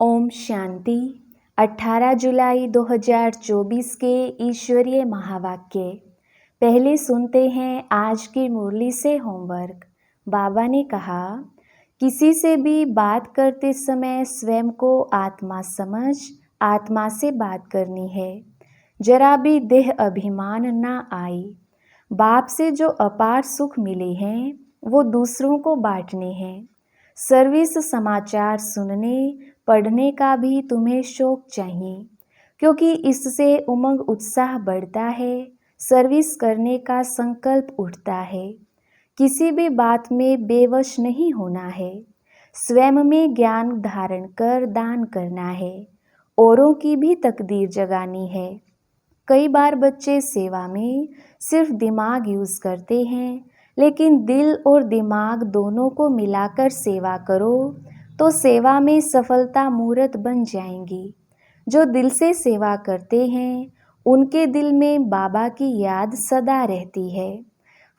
ओम शांति। 18 जुलाई 2024 के ईश्वरीय महावाक्य। पहले सुनते हैं आज की मुरली से होमवर्क। बाबा ने कहा, किसी से भी बात करते समय स्वयं को आत्मा समझ आत्मा से बात करनी है। जरा भी देह अभिमान ना आए। बाप से जो अपार सुख मिले हैं वो दूसरों को बांटने हैं। सर्विस समाचार सुनने पढ़ने का भी तुम्हें शौक चाहिए, क्योंकि इससे उमंग उत्साह बढ़ता है, सर्विस करने का संकल्प उठता है। किसी भी बात में बेवश नहीं होना है। स्वयं में ज्ञान धारण कर दान करना है। औरों की भी तकदीर जगानी है। कई बार बच्चे सेवा में सिर्फ दिमाग यूज करते हैं, लेकिन दिल और दिमाग दोनों को मिलाकर सेवा करो तो सेवा में सफलता मूर्त बन जाएंगी। जो दिल से सेवा करते हैं उनके दिल में बाबा की याद सदा रहती है।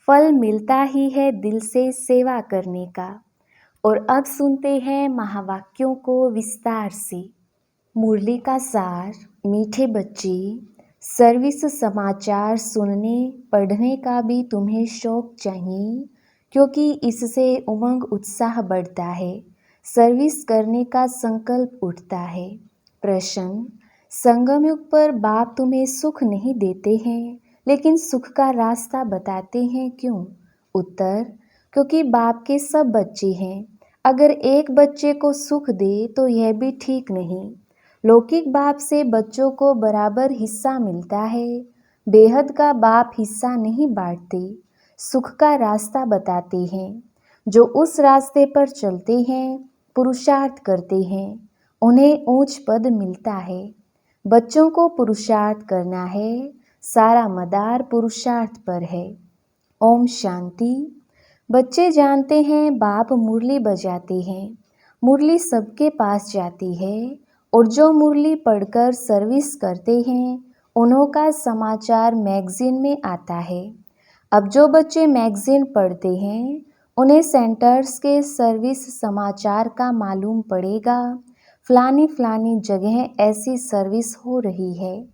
फल मिलता ही है दिल से सेवा करने का। और अब सुनते हैं महावाक्यों को विस्तार से। मुरली का सार। मीठे बच्चे, सर्विस समाचार सुनने पढ़ने का भी तुम्हें शौक चाहिए, क्योंकि इससे उमंग उत्साह बढ़ता है, सर्विस करने का संकल्प उठता है। प्रश्न, संगम युग पर बाप तुम्हें सुख नहीं देते हैं, लेकिन सुख का रास्ता बताते हैं, क्यों? उत्तर, क्योंकि बाप के सब बच्चे हैं। अगर एक बच्चे को सुख दे तो यह भी ठीक नहीं। लौकिक बाप से बच्चों को बराबर हिस्सा मिलता है। बेहद का बाप हिस्सा नहीं बांटते, सुख का रास्ता बताते हैं। जो उस रास्ते पर चलते हैं, पुरुषार्थ करते हैं, उन्हें ऊंच पद मिलता है। बच्चों को पुरुषार्थ करना है, सारा मदार पुरुषार्थ पर है। ओम शांति। बच्चे जानते हैं बाप मुरली बजाते हैं। मुरली सबके पास जाती है और जो मुरली पढ़कर सर्विस करते हैं उन्हों का समाचार मैगजीन में आता है। अब जो बच्चे मैगजीन पढ़ते हैं उन्हें सेंटर्स के सर्विस समाचार का मालूम पड़ेगा। फलानी जगह ऐसी सर्विस हो रही है।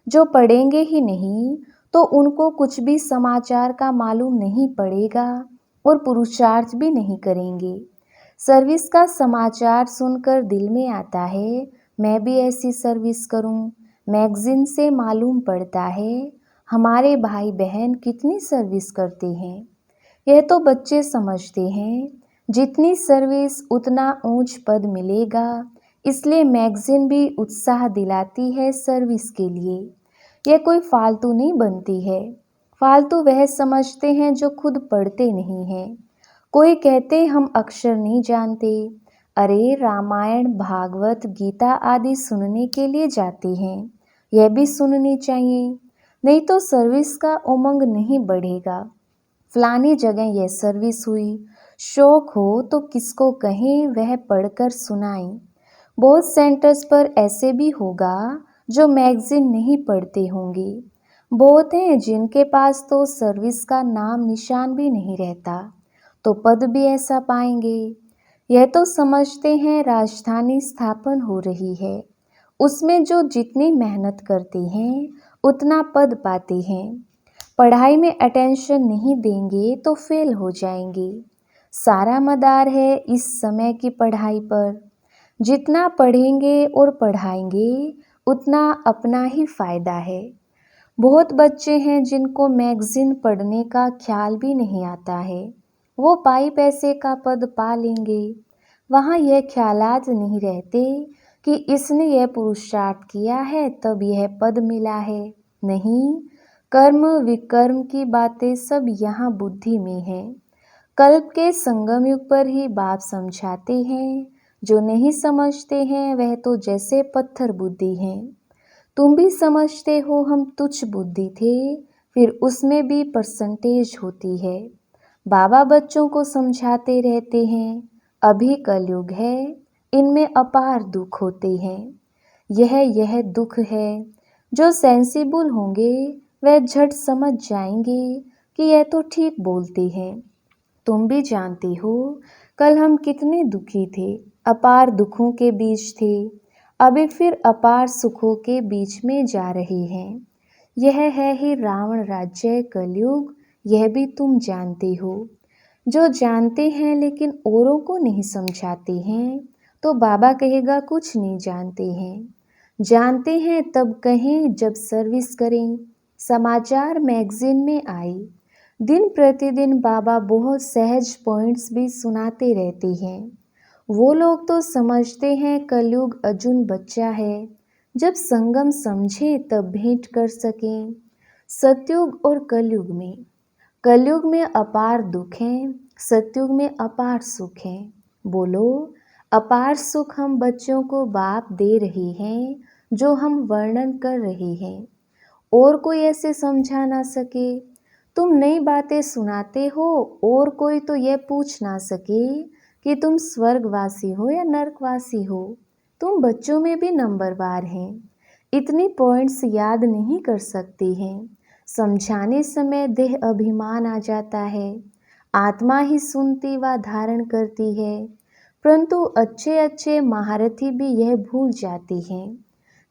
जो पढ़ेंगे ही नहीं तो उनको कुछ भी समाचार का मालूम नहीं पड़ेगा और पुरुषार्थ भी नहीं करेंगे। सर्विस का समाचार सुनकर दिल में आता है, मैं भी ऐसी सर्विस करूं। मैगजीन से मालूम पड़ता है हमारे भाई बहन कितनी सर्विस करते हैं। यह तो बच्चे समझते हैं, जितनी सर्विस उतना ऊंच पद मिलेगा, इसलिए मैगजीन भी उत्साह दिलाती है सर्विस के लिए। यह कोई फालतू नहीं बनती है। फालतू वह समझते हैं जो खुद पढ़ते नहीं हैं। कोई कहते हम अक्षर नहीं जानते। अरे रामायण भागवत गीता आदि सुनने के लिए जाते हैं, यह भी सुननी चाहिए, नहीं तो सर्विस का उमंग नहीं बढ़ेगा। फलानी जगह यह सर्विस हुई, शौक हो तो किसको कहें वह पढ़कर सुनाएं। बहुत सेंटर्स पर ऐसे भी होगा जो मैगजीन नहीं पढ़ते होंगे। बहुत हैं जिनके पास तो सर्विस का नाम निशान भी नहीं रहता, तो पद भी ऐसा पाएंगे। यह तो समझते हैं राजधानी स्थापन हो रही है, उसमें जो जितनी मेहनत करते हैं उतना पद पाते हैं। पढ़ाई में अटेंशन नहीं देंगे तो फेल हो जाएंगे। सारा मदार है इस समय की पढ़ाई पर। जितना पढ़ेंगे और पढ़ाएंगे उतना अपना ही फायदा है। बहुत बच्चे हैं जिनको मैगजीन पढ़ने का ख्याल भी नहीं आता है। वो पाई पैसे का पद पा लेंगे। वहाँ यह ख्यालात नहीं रहते कि इसने यह पुरुषार्थ किया है तब यह पद मिला है। नहीं, कर्म विकर्म की बातें सब यहाँ बुद्धि में है। कल्प के संगम युग पर ही बाप समझाते हैं। जो नहीं समझते हैं वह तो जैसे पत्थर बुद्धि हैं। तुम भी समझते हो हम तुच्छ बुद्धि थे, फिर उसमें भी परसेंटेज होती है। बाबा बच्चों को समझाते रहते हैं, अभी कलयुग है, इनमें अपार दुख होते हैं। यह दुख है। जो सेंसिबल होंगे वह झट समझ जाएंगे कि यह तो ठीक बोलते हैं। तुम भी जानते हो कल हम कितने दुखी थे, अपार दुखों के बीच थे, अभी फिर अपार सुखों के बीच में जा रहे हैं। यह है ही रावण राज्य कलयुग, यह भी तुम जानते हो। जो जानते हैं लेकिन औरों को नहीं समझाते हैं, तो बाबा कहेगा कुछ नहीं जानते हैं। जानते हैं तब कहें जब सर्विस करें। समाचार मैगजीन में आई, दिन प्रतिदिन बाबा बहुत सहज पॉइंट्स भी सुनाते रहते हैं। वो लोग तो समझते हैं कलयुग अर्जुन बच्चा है, जब संगम समझे तब भेंट कर सकें। सतयुग और कलयुग में अपार दुख हैं, सतयुग में अपार सुख हैं। बोलो, अपार सुख हम बच्चों को बाप दे रहे हैं, जो हम वर्णन कर रहे हैं। और कोई ऐसे समझा ना सके। तुम नई बातें सुनाते हो और कोई तो यह पूछ ना सके कि तुम स्वर्गवासी हो या नरकवासी हो। तुम बच्चों में भी नंबरवार हैं, इतनी पॉइंट्स याद नहीं कर सकते हैं। समझाने समय देह अभिमान आ जाता है। आत्मा ही सुनती व धारण करती है, परंतु अच्छे अच्छे महारथी भी यह भूल जाते हैं।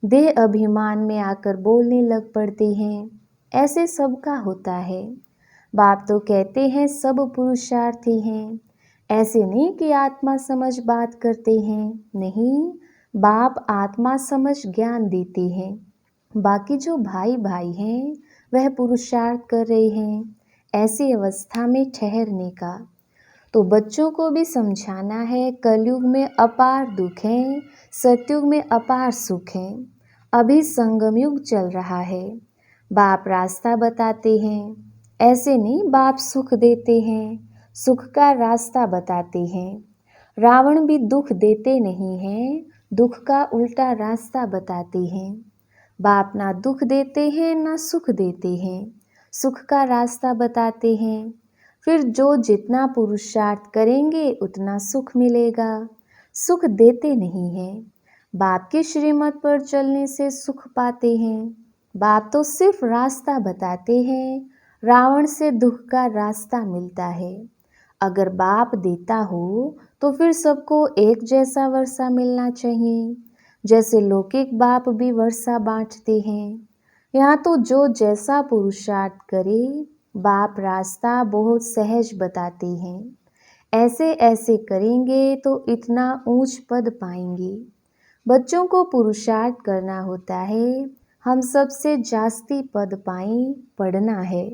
देह अभिमान में आकर बोलने लग पड़ते हैं। ऐसे सबका होता है। बाप तो कहते हैं सब पुरुषार्थी हैं। ऐसे नहीं कि आत्मा समझ बात करते हैं, नहीं, बाप आत्मा समझ ज्ञान देते हैं। बाकी जो भाई भाई हैं वह पुरुषार्थ कर रहे हैं ऐसी अवस्था में ठहरने का। तो बच्चों को भी समझाना है कलयुग में अपार दुख हैं, सतयुग में अपार सुख हैं। अभी संगम युग चल रहा है। बाप रास्ता बताते हैं, ऐसे नहीं बाप सुख देते हैं, सुख का रास्ता बताते हैं। रावण भी दुख देते नहीं हैं, दुख का उल्टा रास्ता बताते हैं। बाप ना दुख देते हैं ना सुख देते हैं, सुख का रास्ता बताते हैं। फिर जो जितना पुरुषार्थ करेंगे उतना सुख मिलेगा। सुख देते नहीं हैं, बाप की श्रीमत पर चलने से सुख पाते हैं। बाप तो सिर्फ रास्ता बताते हैं, रावण से दुख का रास्ता मिलता है। अगर बाप देता हो तो फिर सबको एक जैसा वर्षा मिलना चाहिए, जैसे लौकिक बाप भी वर्षा बांटते हैं। यहाँ तो जो जैसा पुरुषार्थ करे, बाप रास्ता बहुत सहज बताते हैं। ऐसे ऐसे करेंगे तो इतना ऊंच पद पाएंगे। बच्चों को पुरुषार्थ करना होता है, हम सबसे जास्ती पद पाएं, पढ़ना है।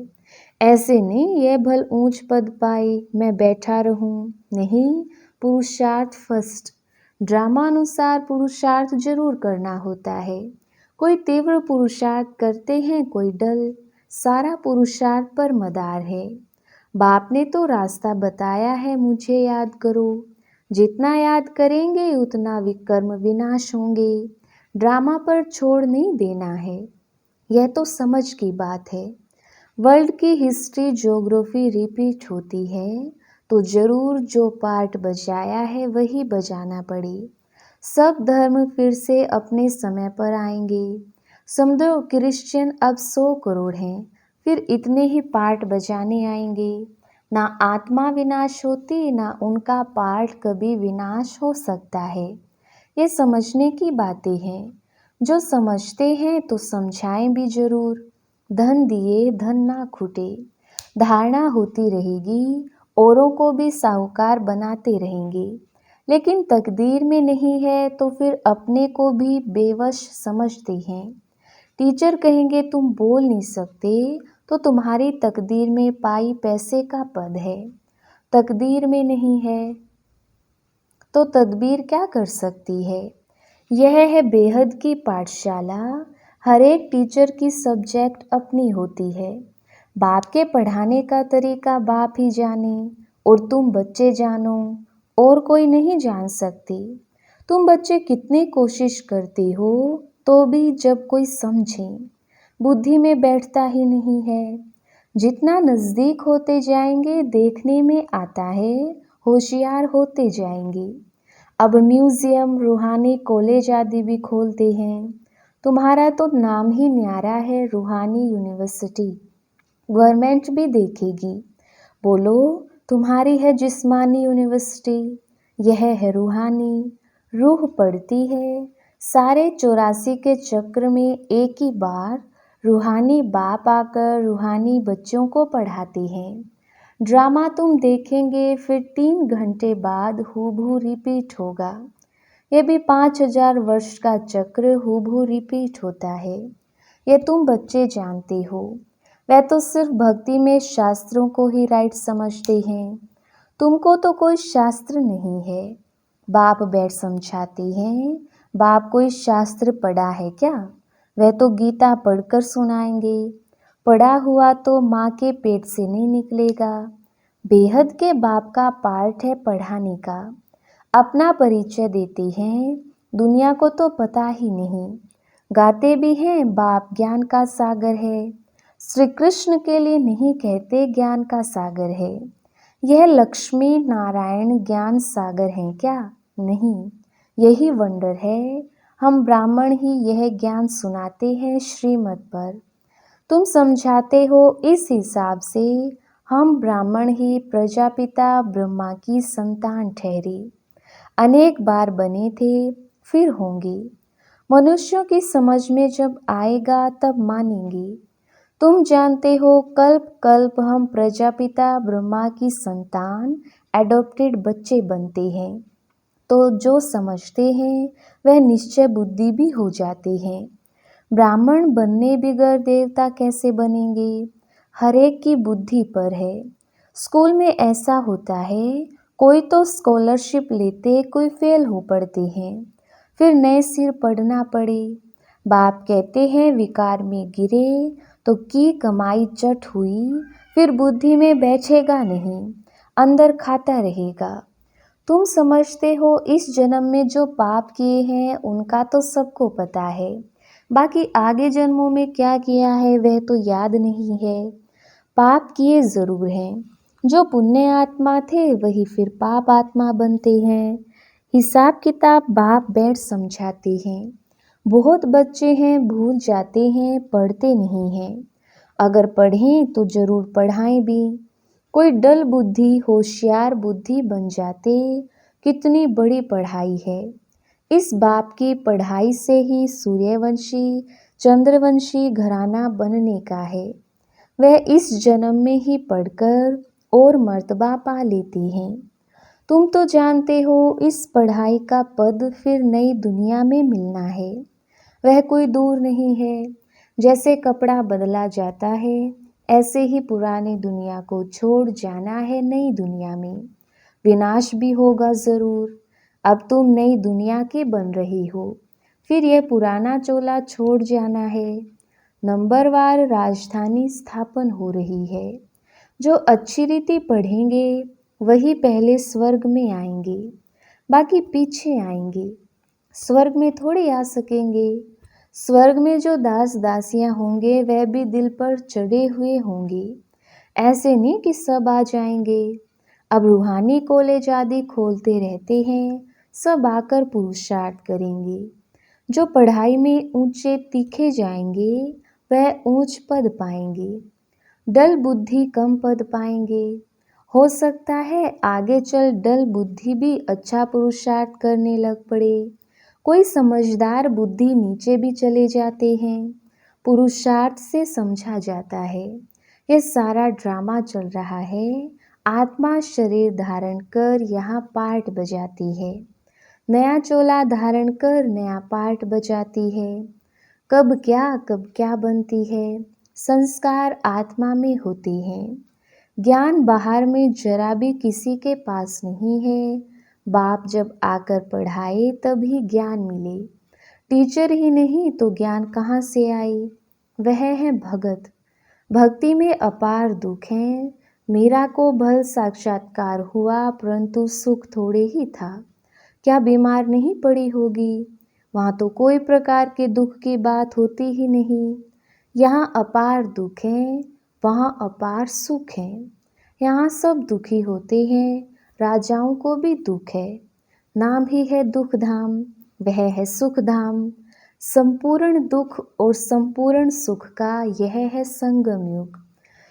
ऐसे नहीं ये भल ऊंच पद पाए मैं बैठा रहूं, नहीं, पुरुषार्थ फर्स्ट। ड्रामानुसार पुरुषार्थ जरूर करना होता है। कोई तीव्र पुरुषार्थ करते हैं, कोई डल, सारा पुरुषार्थ पर मदार है। बाप ने तो रास्ता बताया है, मुझे याद करो। जितना याद करेंगे उतना विकर्म विनाश होंगे। ड्रामा पर छोड़ नहीं देना है, यह तो समझ की बात है। वर्ल्ड की हिस्ट्री ज्योग्राफी रिपीट होती है, तो जरूर जो पार्ट बजाया है वही बजाना पड़े। सब धर्म फिर से अपने समय पर आएंगे। समझो क्रिश्चियन अब 100 करोड़ हैं, फिर इतने ही पार्ट बजाने आएंगे। ना आत्मा विनाश होती, ना उनका पार्ट कभी विनाश हो सकता है। ये समझने की बातें हैं। जो समझते हैं तो समझाएं भी जरूर। धन दिए धन ना खुटे, धारणा होती रहेगी, औरों को भी साहूकार बनाते रहेंगे। लेकिन तकदीर में नहीं है तो फिर अपने को भी बेवश समझते हैं। टीचर कहेंगे तुम बोल नहीं सकते, तो तुम्हारी तकदीर में पाई पैसे का पद है, तकदीर में नहीं है तो तदबीर क्या कर सकती है। यह है बेहद की पाठशाला। हर एक टीचर की सब्जेक्ट अपनी होती है। बाप के पढ़ाने का तरीका बाप ही जाने और तुम बच्चे जानो, और कोई नहीं जान सकती। तुम बच्चे कितनी कोशिश करते हो तो भी जब कोई समझे, बुद्धि में बैठता ही नहीं है। जितना नज़दीक होते जाएंगे देखने में आता है, होशियार होते जाएंगे। अब म्यूज़ियम, रूहानी कॉलेज आदि भी खोलते हैं। तुम्हारा तो नाम ही न्यारा है, रूहानी यूनिवर्सिटी। गवर्नमेंट भी देखेगी। बोलो, तुम्हारी है जिस्मानी यूनिवर्सिटी। यह है रूहानी, रूह पढ़ती है सारे 84 के चक्र में एक ही बार। रूहानी बाप आकर रूहानी बच्चों को पढ़ाते हैं। ड्रामा तुम देखेंगे फिर 3 घंटे बाद हूबहू रिपीट होगा। ये भी 5000 वर्ष का चक्र हूबहू रिपीट होता है। ये तुम बच्चे जानते हो। वह तो सिर्फ भक्ति में शास्त्रों को ही राइट समझते हैं। तुमको तो कोई शास्त्र नहीं है। बाप बैठ समझाते हैं। बाप कोई शास्त्र पढ़ा है क्या? वह तो गीता पढ़कर सुनाएंगे। पढ़ा हुआ तो माँ के पेट से नहीं निकलेगा। बेहद के बाप का पार्ट है पढ़ाने का। अपना परिचय देते हैं, दुनिया को तो पता ही नहीं। गाते भी हैं बाप ज्ञान का सागर है। श्री कृष्ण के लिए नहीं कहते ज्ञान का सागर है। यह लक्ष्मी नारायण ज्ञान सागर हैं क्या? नहीं, यही वंडर है। हम ब्राह्मण ही यह ज्ञान सुनाते हैं श्रीमत पर। तुम समझाते हो इस हिसाब से हम ब्राह्मण ही प्रजापिता ब्रह्मा की संतान ठहरी। अनेक बार बने थे, फिर होंगे। मनुष्यों की समझ में जब आएगा तब मानेंगे। तुम जानते हो कल्प कल्प हम प्रजापिता ब्रह्मा की संतान एडॉप्टेड बच्चे बनते हैं। तो जो समझते हैं वह निश्चय बुद्धि भी हो जाते हैं। ब्राह्मण बनने बिगर देवता कैसे बनेंगे? हर एक की बुद्धि पर है। स्कूल में ऐसा होता है, कोई तो स्कॉलरशिप लेते, कोई फेल हो पड़ते हैं, फिर नए सिर पढ़ना पड़े। बाप कहते हैं विकार में गिरे तो की कमाई चट हुई, फिर बुद्धि में बैठेगा नहीं, अंदर खाता रहेगा। तुम समझते हो इस जन्म में जो पाप किए हैं उनका तो सबको पता है, बाकी आगे जन्मों में क्या किया है वह तो याद नहीं है। पाप किए ज़रूर हैं। जो पुण्य आत्मा थे वही फिर पाप आत्मा बनते हैं। हिसाब किताब बाप बैठ समझाते हैं। बहुत बच्चे हैं भूल जाते हैं, पढ़ते नहीं हैं। अगर पढ़ें तो ज़रूर पढ़ाएं भी। कोई डल बुद्धि होशियार बुद्धि बन जाते, कितनी बड़ी पढ़ाई है। इस बाप की पढ़ाई से ही सूर्यवंशी चंद्रवंशी घराना बनने का है। वह इस जन्म में ही पढ़कर और मर्तबा पा लेते हैं। तुम तो जानते हो इस पढ़ाई का पद फिर नई दुनिया में मिलना है। वह कोई दूर नहीं है। जैसे कपड़ा बदला जाता है ऐसे ही पुरानी दुनिया को छोड़ जाना है नई दुनिया में। विनाश भी होगा ज़रूर। अब तुम नई दुनिया के बन रही हो, फिर यह पुराना चोला छोड़ जाना है। नंबरवार राजधानी स्थापन हो रही है। जो अच्छी रीति पढ़ेंगे वही पहले स्वर्ग में आएंगे, बाकी पीछे आएंगे। स्वर्ग में थोड़ी आ सकेंगे। स्वर्ग में जो दास दासियां होंगे वह भी दिल पर चढ़े हुए होंगे। ऐसे नहीं कि सब आ जाएंगे। अब रूहानी कॉलेज आदि खोलते रहते हैं, सब आकर पुरुषार्थ करेंगे। जो पढ़ाई में ऊंचे तीखे जाएंगे वह ऊंच पद पाएंगे। डल बुद्धि कम पद पाएंगे। हो सकता है आगे चल डल बुद्धि भी अच्छा पुरुषार्थ करने लग पड़े। कोई समझदार बुद्धि नीचे भी चले जाते हैं। पुरुषार्थ से समझा जाता है। यह सारा ड्रामा चल रहा है। आत्मा शरीर धारण कर यहाँ पार्ट बजाती है। नया चोला धारण कर नया पार्ट बजाती है। कब क्या बनती है। संस्कार आत्मा में होते हैं। ज्ञान बाहर में जरा भी किसी के पास नहीं है। बाप जब आकर पढ़ाए तभी ज्ञान मिले। टीचर ही नहीं तो ज्ञान कहाँ से आए? वह है भगत। भक्ति में अपार दुख है। मीरा को भल साक्षात्कार हुआ परंतु सुख थोड़े ही था। क्या बीमार नहीं पड़ी होगी? वहाँ तो कोई प्रकार के दुख की बात होती ही नहीं। यहाँ अपार दुख है, वहाँ अपार सुख है। यहाँ सब दुखी होते हैं, राजाओं को भी दुख है। नाम ही है दुख धाम, वह है सुख धाम। संपूर्ण दुख और संपूर्ण सुख का यह है संगम युग।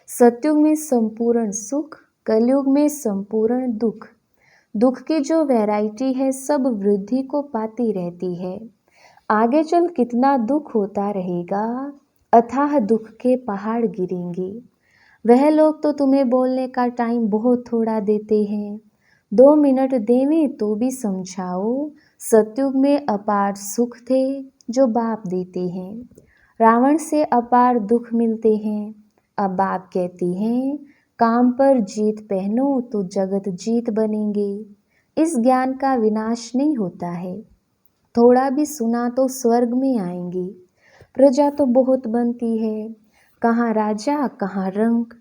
सतयुग में संपूर्ण सुख, कलयुग में संपूर्ण दुख। दुख की जो वैरायटी है सब वृद्धि को पाती रहती है। आगे चल कितना दुख होता रहेगा, अथाह दुख के पहाड़ गिरेंगे। वह लोग तो तुम्हें बोलने का टाइम बहुत थोड़ा देते हैं। 2 मिनट देवें तो भी समझाओ। सतयुग में अपार सुख थे जो बाप देते हैं। रावण से अपार दुख मिलते हैं। अब बाप कहती हैं काम पर जीत पहनो तो जगत जीत बनेंगे। इस ज्ञान का विनाश नहीं होता है। थोड़ा भी सुना तो स्वर्ग में आएंगे। प्रजा तो बहुत बनती है, कहाँ राजा कहाँ रंक।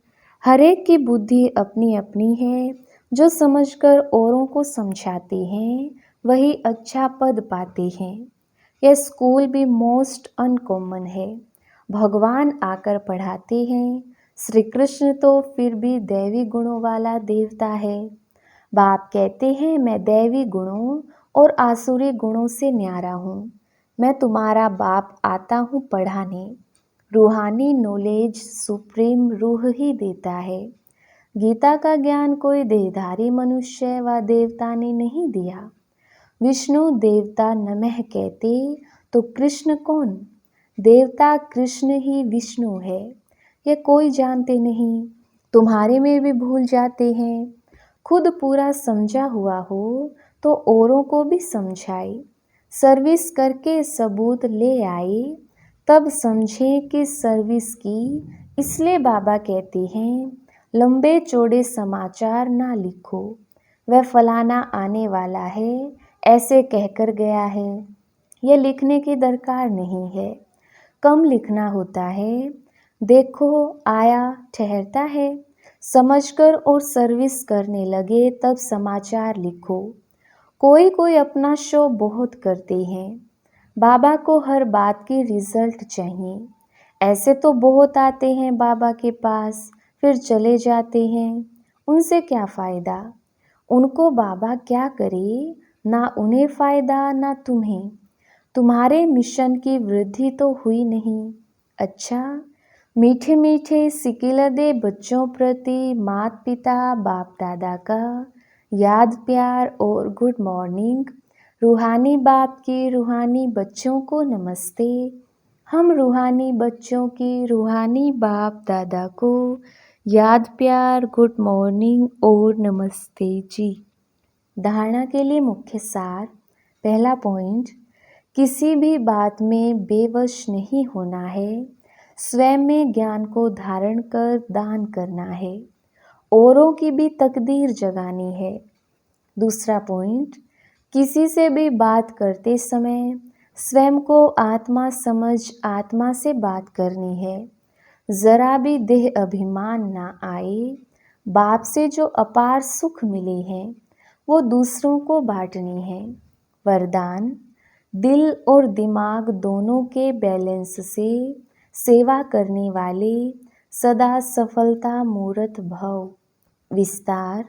हरेक की बुद्धि अपनी अपनी है। जो समझकर औरों को समझाते हैं वही अच्छा पद पाते हैं। यह स्कूल भी मोस्ट अनकॉमन है। भगवान आकर पढ़ाते हैं। श्री कृष्ण तो फिर भी दैवी गुणों वाला देवता है। बाप कहते हैं मैं दैवी गुणों और आसुरी गुणों से न्यारा हूँ। मैं तुम्हारा बाप आता हूँ पढ़ाने। रूहानी नॉलेज सुप्रीम रूह ही देता है। गीता का ज्ञान कोई देहधारी मनुष्य व देवता ने नहीं दिया। विष्णु देवता नमः कहते तो कृष्ण कौन? देवता कृष्ण ही विष्णु है। ये कोई जानते नहीं, तुम्हारे में भी भूल जाते हैं। खुद पूरा समझा हुआ हो तो औरों को भी समझाए। सर्विस करके सबूत ले आए तब समझें कि सर्विस की। इसलिए बाबा कहते हैं लंबे चौड़े समाचार ना लिखो। वह फलाना आने वाला है ऐसे कहकर गया है। यह लिखने की दरकार नहीं है। कम लिखना होता है। देखो आया ठहरता है। समझकर और सर्विस करने लगे तब समाचार लिखो। कोई कोई अपना शो बहुत करते हैं। बाबा को हर बात की रिजल्ट चाहिए। ऐसे तो बहुत आते हैं बाबा के पास फिर चले जाते हैं। उनसे क्या फ़ायदा? उनको बाबा क्या करे, ना उन्हें फ़ायदा ना तुम्हें। तुम्हारे मिशन की वृद्धि तो हुई नहीं। अच्छा, मीठे मीठे सिकिल दे बच्चों प्रति माता पिता बाप दादा का याद प्यार और गुड मॉर्निंग। रूहानी बाप की रूहानी बच्चों को नमस्ते। हम रूहानी बच्चों की रूहानी बाप दादा को याद प्यार गुड मॉर्निंग और नमस्ते जी। धारणा के लिए मुख्य सार। पहला पॉइंट, किसी भी बात में बेवश नहीं होना है। स्वयं में ज्ञान को धारण कर दान करना है। औरों की भी तकदीर जगानी है। दूसरा पॉइंट, किसी से भी बात करते समय स्वयं को आत्मा समझ आत्मा से बात करनी है। जरा भी देह अभिमान ना आए। बाप से जो अपार सुख मिले हैं वो दूसरों को बांटनी है। वरदान, दिल और दिमाग दोनों के बैलेंस से सेवा करने वाले सदा सफलता मूर्त भव। विस्तार,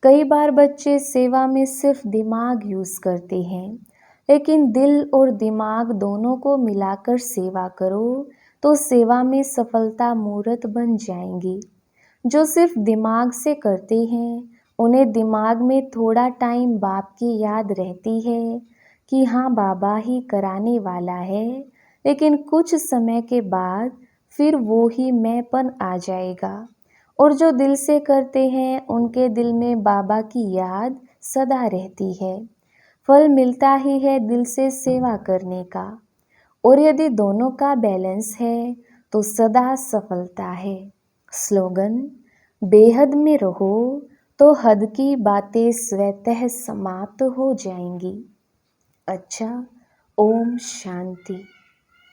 कई बार बच्चे सेवा में सिर्फ दिमाग यूज़ करते हैं, लेकिन दिल और दिमाग दोनों को मिलाकर सेवा करो तो सेवा में सफलता मूर्त बन जाएंगी। जो सिर्फ दिमाग से करते हैं उन्हें दिमाग में थोड़ा टाइम बाप की याद रहती है कि हाँ बाबा ही कराने वाला है, लेकिन कुछ समय के बाद फिर वो ही मैंपन आ जाएगा। और जो दिल से करते हैं उनके दिल में बाबा की याद सदा रहती है। फल मिलता ही है दिल से सेवा करने का। और यदि दोनों का बैलेंस है तो सदा सफलता है। स्लोगन, बेहद में रहो तो हद की बातें स्वतः समाप्त हो जाएंगी। अच्छा, ओम शांति।